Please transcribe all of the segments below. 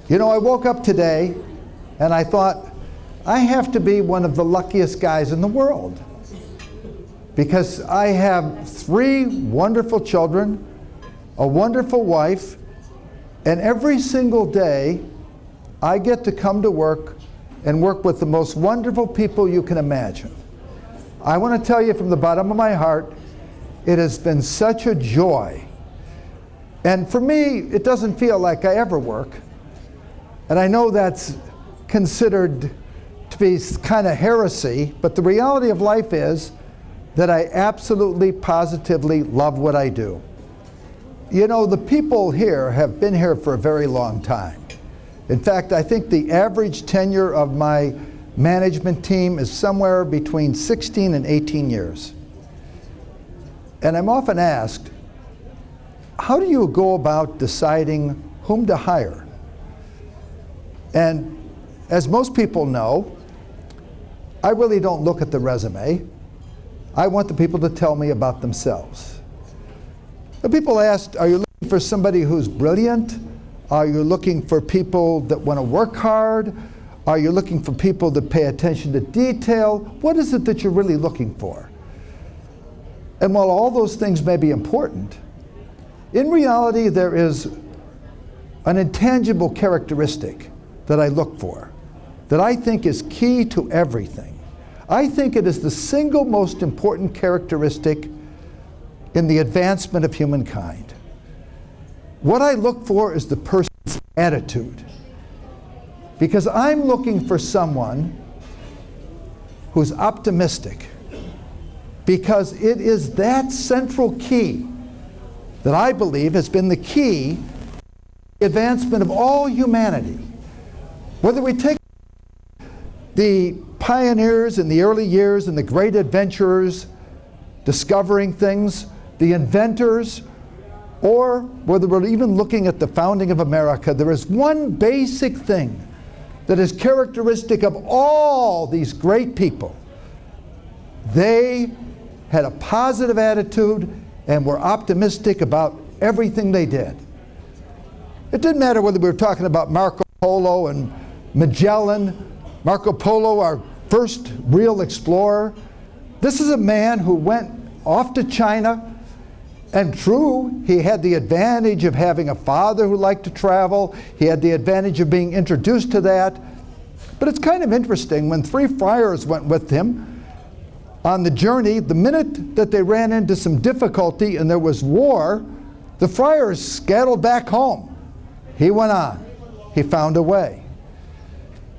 You know, I woke up today and I thought, I have to be one of the luckiest guys in the world, because I have 3 wonderful children, a wonderful wife, and every single day I get to come to work and work with the most wonderful people you can imagine. I want to tell you from the bottom of my heart, it has been such a joy. And for me, it doesn't feel like I ever work. And I know that's considered to be kind of heresy, but the reality of life is that I absolutely, positively love what I do. You know, the people here have been here for a very long time. In fact, I think the average tenure of my management team is somewhere between 16 and 18 years. And I'm often asked, how do you go about deciding whom to hire? And as most people know, I really don't look at the resume. I want the people to tell me about themselves. The people asked, are you looking for somebody who's brilliant? Are you looking for people that want to work hard? Are you looking for people that pay attention to detail? What is it that you're really looking for? And while all those things may be important, in reality there is an intangible characteristic that I look for, that I think is key to everything. I think it is the single most important characteristic in the advancement of humankind. What I look for is the person's attitude. Because I'm looking for someone who's optimistic. Because it is that central key that I believe has been the key to the advancement of all humanity. Whether we take the pioneers in the early years and the great adventurers discovering things, the inventors, or whether we're even looking at the founding of America, there is one basic thing that is characteristic of all these great people. They had a positive attitude and were optimistic about everything they did. It didn't matter whether we were talking about Marco Polo and Magellan. Marco Polo, our first real explorer. This is a man who went off to China, and true, he had the advantage of having a father who liked to travel. He had the advantage of being introduced to that. But it's kind of interesting, when 3 friars went with him on the journey, the minute that they ran into some difficulty and there was war, the friars scattered back home. He went on. He found a way.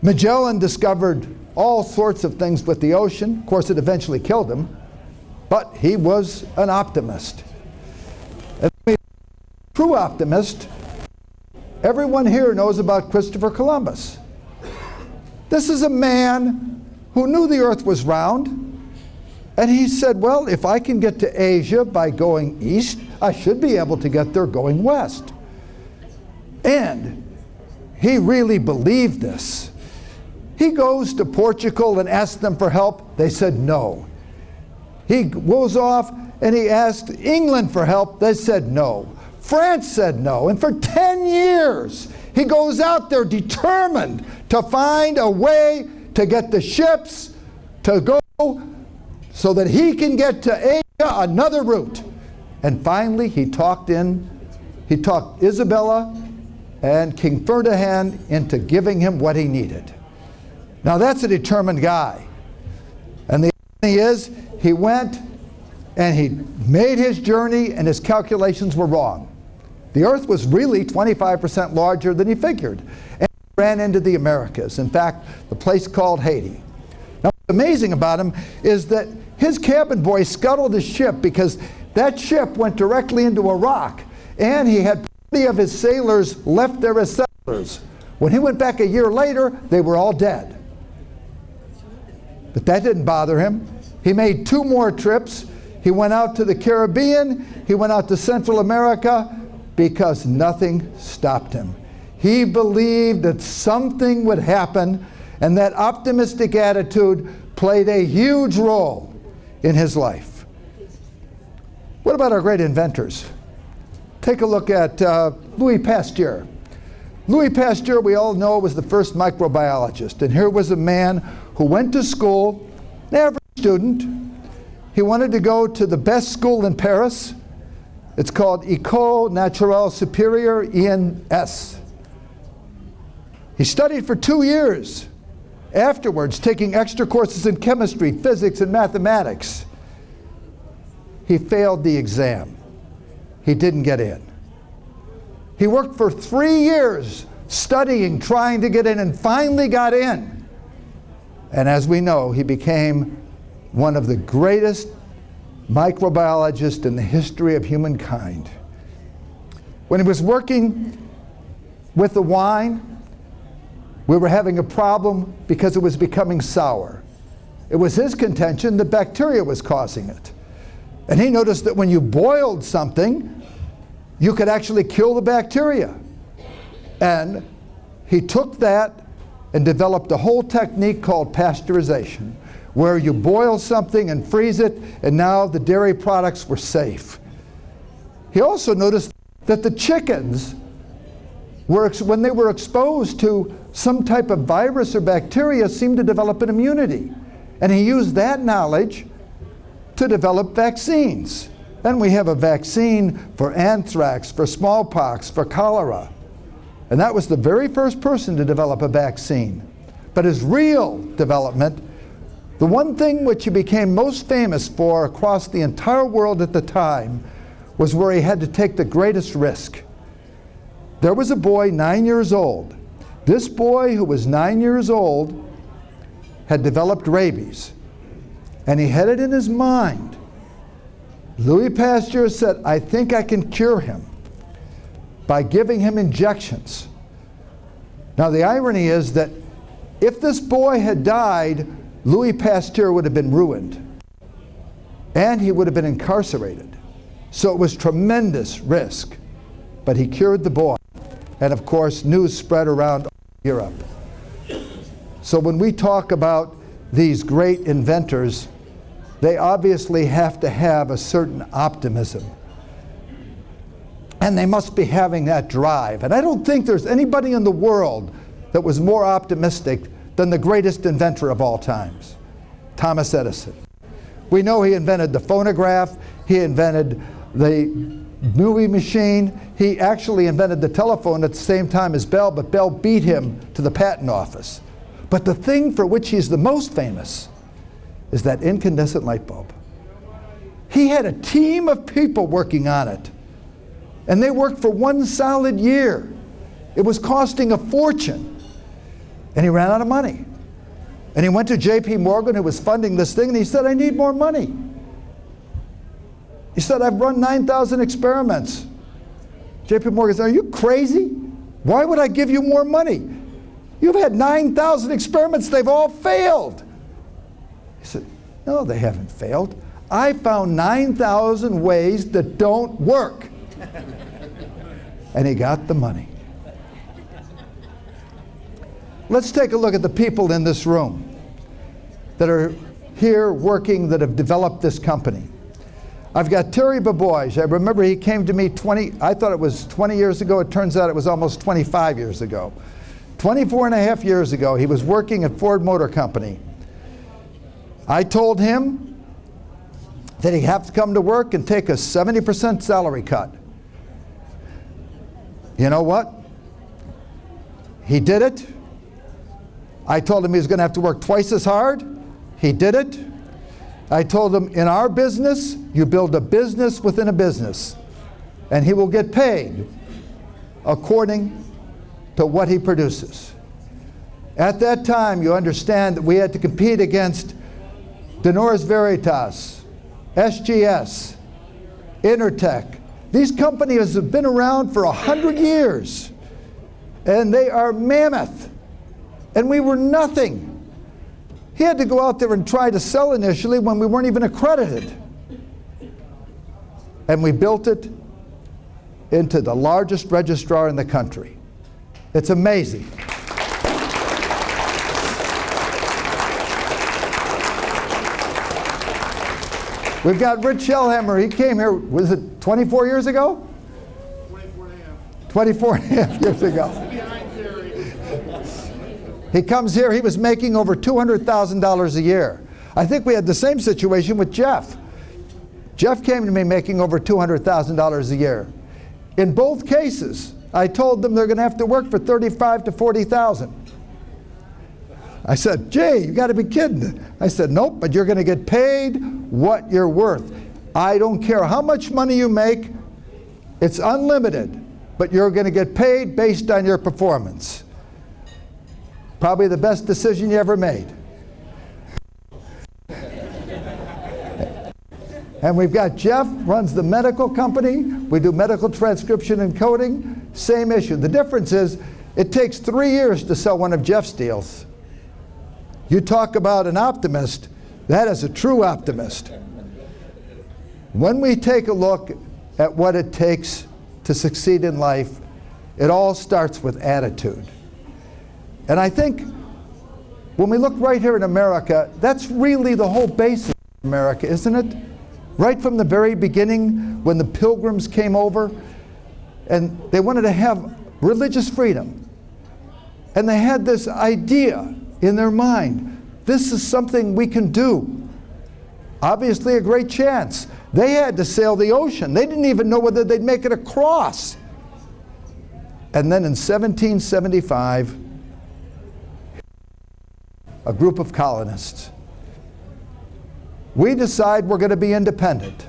Magellan discovered all sorts of things with the ocean. Of course, it eventually killed him, but he was an optimist. And a true optimist, everyone here knows about Christopher Columbus. This is a man who knew the earth was round, and he said, well, if I can get to Asia by going east, I should be able to get there going west. And he really believed this. He goes to Portugal and asks them for help. They said no. He goes off and he asked England for help. They said no. France said no. And for 10 years, he goes out there determined to find a way to get the ships to go so that he can get to Asia another route. And finally, he talked Isabella and King Ferdinand into giving him what he needed. Now that's a determined guy. And the thing is, he went and he made his journey and his calculations were wrong. The earth was really 25% larger than he figured. And he ran into the Americas. In fact, the place called Haiti. Now what's amazing about him is that his cabin boy scuttled his ship because that ship went directly into a rock. And he had plenty of his sailors left there as settlers. When he went back a year later, they were all dead. But that didn't bother him. He made 2 more trips. He went out to the Caribbean. He went out to Central America because nothing stopped him. He believed that something would happen, and that optimistic attitude played a huge role in his life. What about our great inventors? Take a look at Louis Pasteur. Louis Pasteur, we all know, was the first microbiologist. And here was a man who went to school, an average student. He wanted to go to the best school in Paris. It's called École Naturale Supérieure, ENS. He studied for 2 years. Afterwards, taking extra courses in chemistry, physics, and mathematics. He failed the exam. He didn't get in. He worked for 3 years studying, trying to get in, and finally got in. And as we know, he became one of the greatest microbiologists in the history of humankind. When he was working with the wine, we were having a problem because it was becoming sour. It was his contention that bacteria was causing it. And he noticed that when you boiled something, you could actually kill the bacteria. And he took that and developed a whole technique called pasteurization, where you boil something and freeze it, and now the dairy products were safe. He also noticed that the chickens, when they were exposed to some type of virus or bacteria, seemed to develop an immunity. And he used that knowledge to develop vaccines. Then we have a vaccine for anthrax, for smallpox, for cholera. And that was the very first person to develop a vaccine. But his real development, the one thing which he became most famous for across the entire world at the time, was where he had to take the greatest risk. There was a boy 9 years old. This boy, who was 9 years old, had developed rabies. And he had it in his mind. Louis Pasteur said, I think I can cure him by giving him injections. Now the irony is that if this boy had died, Louis Pasteur would have been ruined. And he would have been incarcerated. So it was tremendous risk. But he cured the boy. And of course, news spread around Europe. So when we talk about these great inventors, they obviously have to have a certain optimism. And they must be having that drive. And I don't think there's anybody in the world that was more optimistic than the greatest inventor of all times, Thomas Edison. We know he invented the phonograph, he invented the movie machine, he actually invented the telephone at the same time as Bell, but Bell beat him to the patent office. But the thing for which he's the most famous is that incandescent light bulb. He had a team of people working on it, and they worked for 1 solid year. It was costing a fortune, and he ran out of money. And he went to J.P. Morgan, who was funding this thing, and he said, I need more money. He said, I've run 9,000 experiments. J.P. Morgan said, are you crazy? Why would I give you more money? You've had 9,000 experiments, they've all failed. He said, no, they haven't failed. I found 9,000 ways that don't work. And he got the money. Let's take a look at the people in this room that are here working, that have developed this company. I've got Terry Babois. I remember he came to me I thought it was 20 years ago. It turns out it was almost 25 years ago. 24 and a half years ago, he was working at Ford Motor Company. I told him that he'd have to come to work and take a 70% salary cut. You know what? He did it. I told him he was going to have to work twice as hard. He did it. I told him, in our business, you build a business within a business, and he will get paid according to what he produces. At that time, you understand that we had to compete against Denores Veritas, SGS, Intertech. These companies have been around for 100 years, and they are mammoth, and we were nothing. He had to go out there and try to sell initially when we weren't even accredited. And we built it into the largest registrar in the country. It's amazing. We've got Rich Shellhammer. He came here, was it 24 years ago? 24 and a half. 24 and a half years ago. He comes here, he was making over $200,000 a year. I think we had the same situation with Jeff. Jeff came to me making over $200,000 a year. In both cases, I told them they're going to have to work for $35,000 to $40,000. I said, Jay, you got to be kidding. I said, nope, but you're going to get paid what you're worth. I don't care how much money you make. It's unlimited, but you're going to get paid based on your performance. Probably the best decision you ever made. And we've got Jeff, runs the medical company. We do medical transcription and coding. Same issue. The difference is it takes 3 years to sell one of Jeff's deals. You talk about an optimist, that is a true optimist. When we take a look at what it takes to succeed in life, it all starts with attitude. And I think when we look right here in America, that's really the whole basis of America, isn't it? Right from the very beginning, when the Pilgrims came over, and they wanted to have religious freedom. And they had this idea in their mind, this is something we can do. Obviously a great chance. They had to sail the ocean. They didn't even know whether they'd make it across. And then in 1775, a group of colonists, we decide we're going to be independent.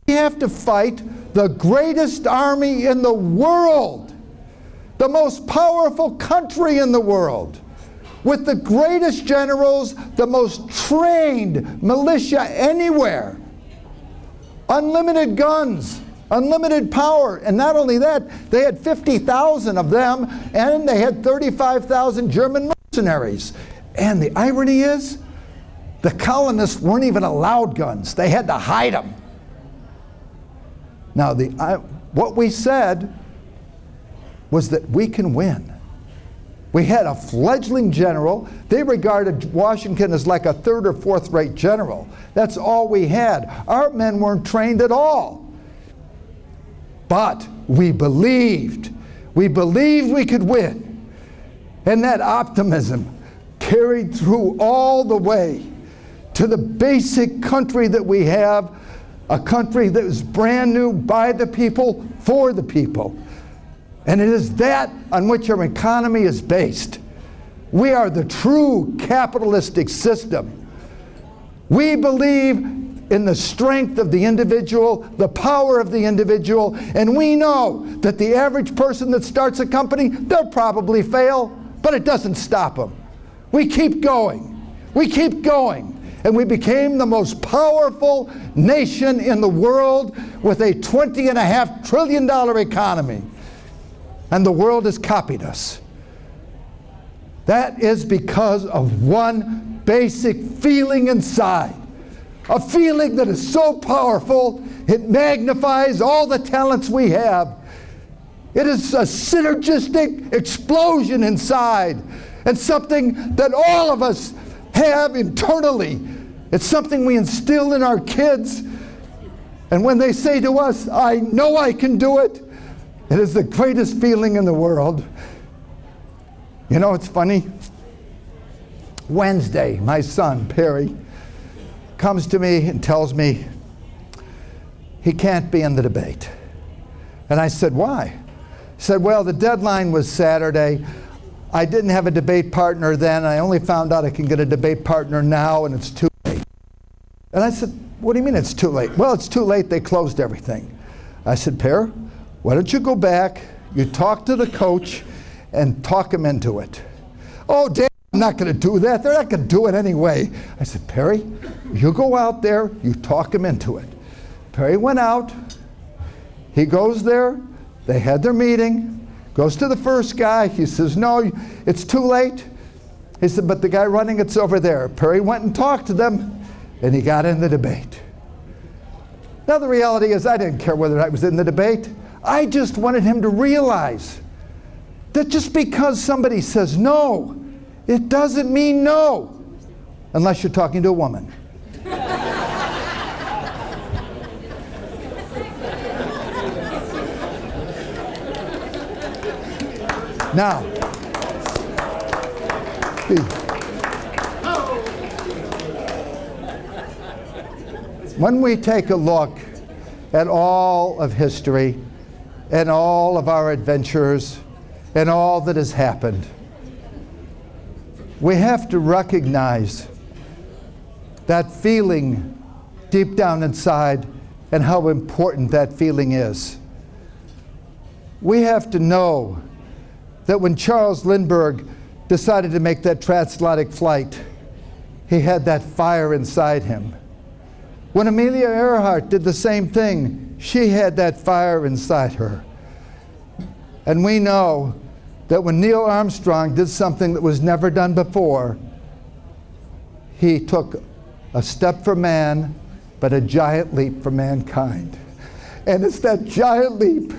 We have to fight the greatest army in the world, the most powerful country in the world, with the greatest generals, the most trained militia anywhere, unlimited guns, unlimited power, and not only that, they had 50,000 of them, and they had 35,000 German mercenaries. And the irony is, the colonists weren't even allowed guns. They had to hide them. Now, what we said was that we can win. We had a fledgling general. They regarded Washington as like a third or fourth rate general. That's all we had. Our men weren't trained at all. But we believed. We believed we could win. And that optimism carried through all the way to the basic country that we have, a country that was brand new, by the people, for the people. And it is that on which our economy is based. We are the true capitalistic system. We believe in the strength of the individual, the power of the individual, and we know that the average person that starts a company, they'll probably fail, but it doesn't stop them. We keep going. We keep going. And we became the most powerful nation in the world with a $20.5 trillion economy. And the world has copied us. That is because of one basic feeling inside. A feeling that is so powerful, it magnifies all the talents we have. It is a synergistic explosion inside. And something that all of us have internally. It's something we instill in our kids. And when they say to us, I know I can do it, it is the greatest feeling in the world. You know, it's funny. Wednesday, my son, Perry, comes to me and tells me he can't be in the debate. And I said, why? He said, well, the deadline was Saturday. I didn't have a debate partner then. I only found out I can get a debate partner now, and it's too late. And I said, what do you mean it's too late? Well, it's too late. They closed everything. I said, Per, why don't you go back, you talk to the coach, and talk him into it. Oh, Dad, I'm not going to do that. They're not going to do it anyway. I said, Perry, you go out there, you talk him into it. Perry went out. He goes there. They had their meeting. Goes to the first guy. He says, no, it's too late. He said, but the guy running it's over there. Perry went and talked to them, and he got in the debate. Now the reality is I didn't care whether I was in the debate. I just wanted him to realize that just because somebody says no, it doesn't mean no, unless you're talking to a woman. Now, When we take a look at all of history and all of our adventures and all that has happened, we have to recognize that feeling deep down inside and how important that feeling is. We have to know that when Charles Lindbergh decided to make that transatlantic flight, he had that fire inside him. When Amelia Earhart did the same thing, she had that fire inside her. And we know that when Neil Armstrong did something that was never done before, he took a step for man, but a giant leap for mankind. And it's that giant leap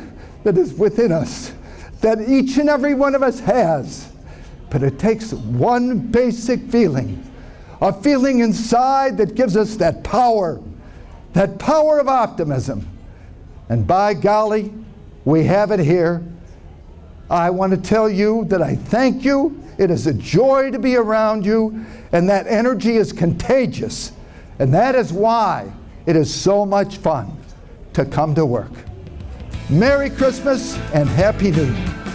that is within us, that each and every one of us has. But it takes one basic feeling, a feeling inside that gives us that power of optimism. And by golly, we have it here. I want to tell you that I thank you. It is a joy to be around you, and that energy is contagious. And that is why it is so much fun to come to work. Merry Christmas and Happy New Year.